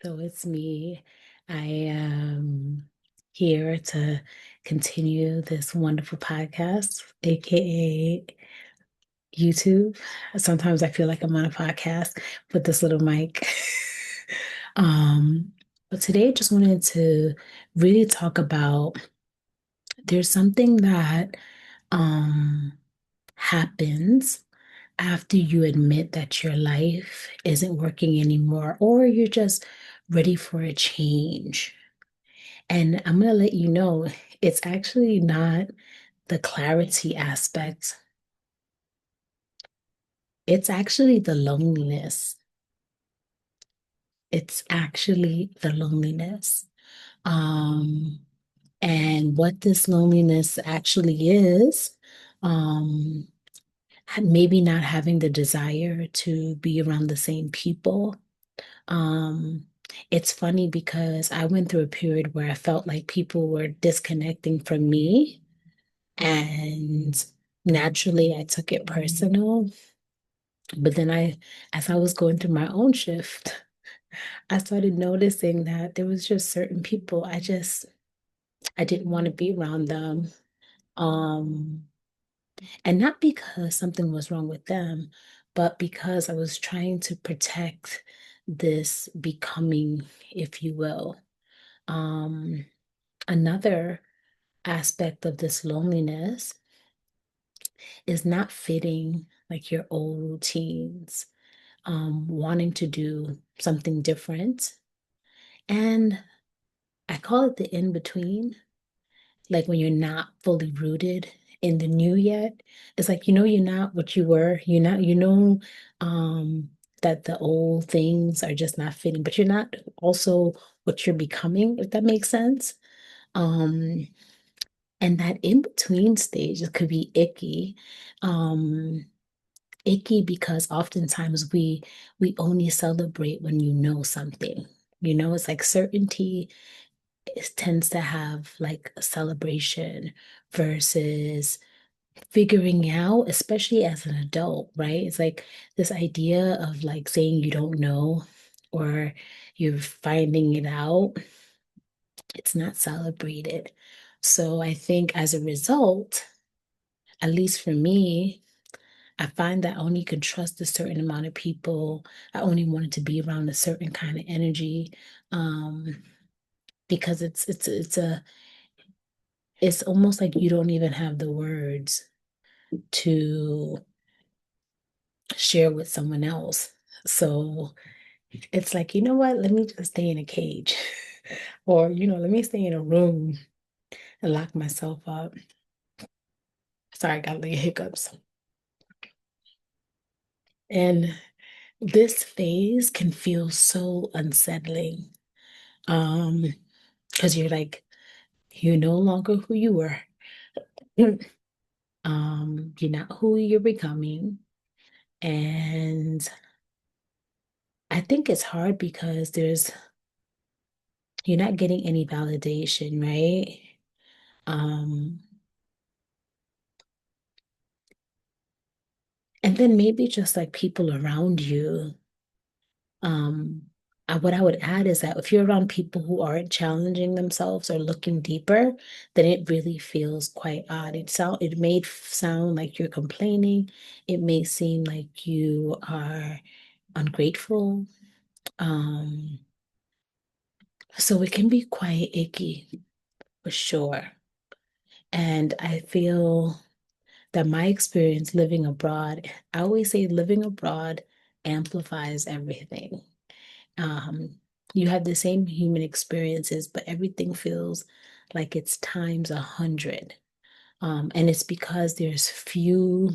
So it's me. I am here to continue this wonderful podcast, aka YouTube. Sometimes I feel like I'm on a podcast with this little mic. um, but today I just wanted to really talk about there's something that um happens after you admit that your life isn't working anymore, or you're just ready for a change. And I'm going to let you know it's actually not the clarity aspect, it's actually the loneliness. It's actually the loneliness. Um, and what this loneliness actually is, um, maybe not having the desire to be around the same people. Um, it's funny because I went through a period where I felt like people were disconnecting from me, and naturally I took it personal. But then as I was going through my own shift, I started noticing that there was just certain people I didn't want to be around them. Um, and not because something was wrong with them, but because I was trying to protect this becoming, if you will. Um, Another aspect of this loneliness is not fitting like your old routines, wanting to do something different. And I call it the in between, like when you're not fully rooted in the new yet. It's like, you're not what you were, um, that the old things are just not fitting, but you're not also what you're becoming, if that makes sense. Um, And that in between stage, it could be icky. Um, Icky because oftentimes we only celebrate when you know something. It's like certainty tends to have like a celebration versus figuring out, especially as an adult, right? It's like this idea of like saying you don't know or you're finding it out. It's not celebrated. So I think as a result, at least for me, I find that I only can trust a certain amount of people. I only wanted to be around a certain kind of energy, um, because it's almost like you don't even have the words to share with someone else. So it's like, you know what? Let me just stay in a cage, or let me stay in a room and lock myself up. Sorry, I got little hiccups. And this phase can feel so unsettling. Um, because you're like, you're no longer who you were. You're not who you're becoming. And I think it's hard because you're not getting any validation, right? Um, and then maybe just like people around you. Um, what I would add is that if you're around people who aren't challenging themselves or looking deeper, then it really feels quite odd. It may sound like you're complaining. It may seem like you are ungrateful. Um, so it can be quite icky for sure. And I feel that my experience living abroad, I always say living abroad amplifies everything. Um, you have the same human experiences, but everything feels like it's times 100. And it's because there's few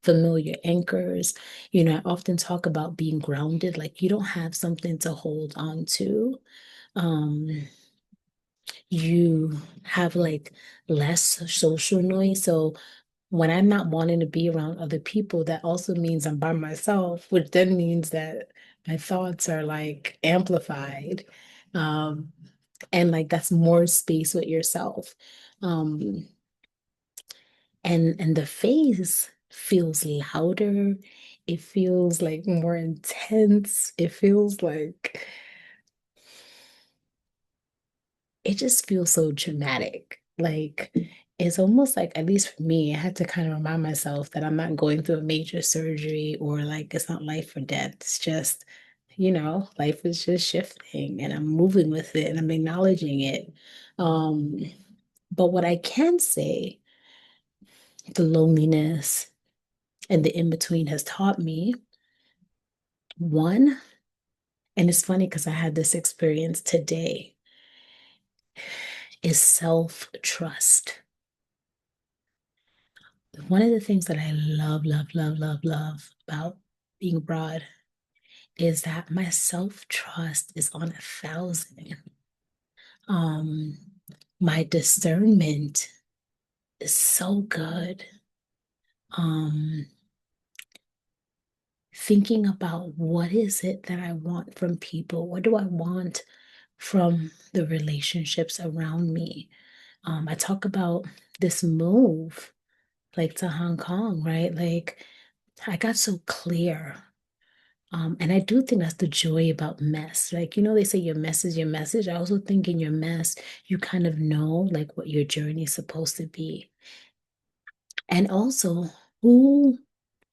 familiar anchors. I often talk about being grounded, like you don't have something to hold on to. Um, you have like less social noise. So when I'm not wanting to be around other people, that also means I'm by myself, which then means that my thoughts are like amplified. Um, and like that's more space with yourself. Um, and the face feels louder. It feels like more intense. It feels like it just feels so dramatic. Like it's almost like, at least for me, I had to kind of remind myself that I'm not going through a major surgery or like it's not life or death. It's just, life is just shifting and I'm moving with it and I'm acknowledging it. Um, but what I can say, the loneliness and the in-between has taught me, one, and it's funny because I had this experience today, is self-trust. One of the things that I love, love, love, love, love about being abroad is that my self-trust is on 1,000. Um, my discernment is so good. Um, Thinking about what is it that I want from people? What do I want from the relationships around me? I talk about this move, like to Hong Kong, right? Like I got so clear. And I do think that's the joy about mess. Like, they say your mess is your message. I also think in your mess, you kind of know like what your journey is supposed to be. And also who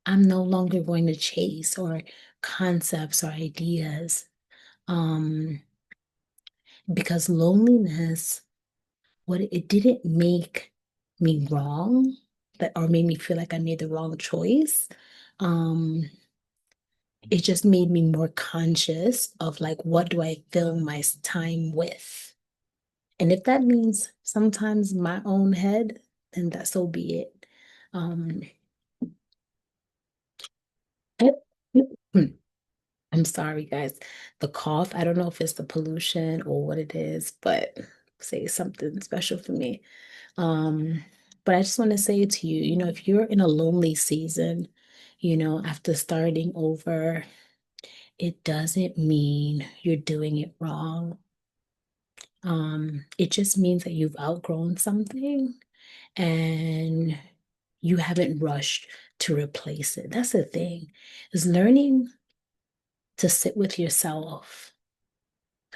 I'm no longer going to chase, or concepts or ideas. Um, because loneliness, what it didn't make me wrong, that or made me feel like I made the wrong choice. It just made me more conscious of like what do I fill my time with. And if that means sometimes my own head, then that so be it. Um, I'm sorry, guys. The cough, I don't know if it's the pollution or what it is, but say something special for me. Um, but I just want to say to you, if you're in a lonely season, after starting over, it doesn't mean you're doing it wrong. It just means that you've outgrown something and you haven't rushed to replace it. That's the thing, is learning to sit with yourself.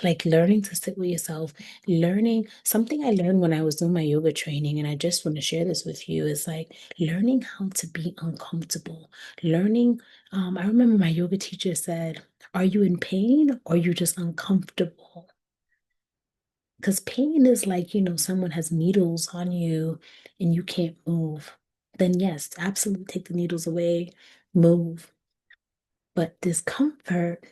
Like learning to sit with yourself, learning something I learned when I was doing my yoga training, and I just want to share this with you, is like learning how to be uncomfortable. Learning, I remember my yoga teacher said, are you in pain or are you just uncomfortable? Because pain is like, someone has needles on you and you can't move. Then, yes, absolutely take the needles away, move. But discomfort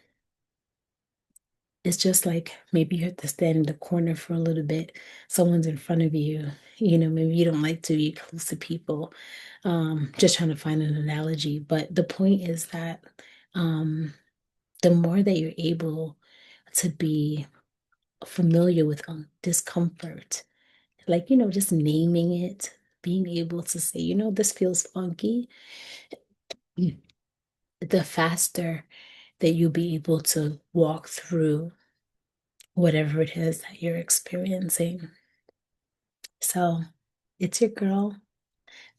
is just like maybe you have to stand in the corner for a little bit. Someone's in front of you. Maybe you don't like to be close to people. Just trying to find an analogy. But the point is that um, the more that you're able to be familiar with discomfort, like, just naming it, being able to say, this feels funky, the faster that you'll be able to walk through whatever it is that you're experiencing. So it's your girl,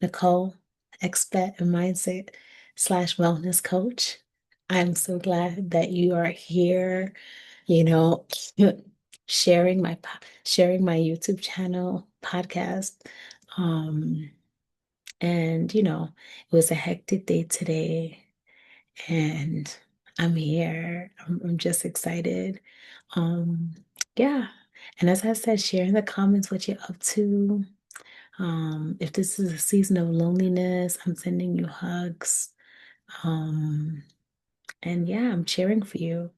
Nicole, expert and mindset slash wellness coach. I'm so glad that you are here, you know, sharing my YouTube channel podcast. Um, And, it was a hectic day today, and I'm here. I'm just excited. Um, yeah. And as I said, share in the comments what you're up to. If this is a season of loneliness, I'm sending you hugs. Um, and yeah, I'm cheering for you.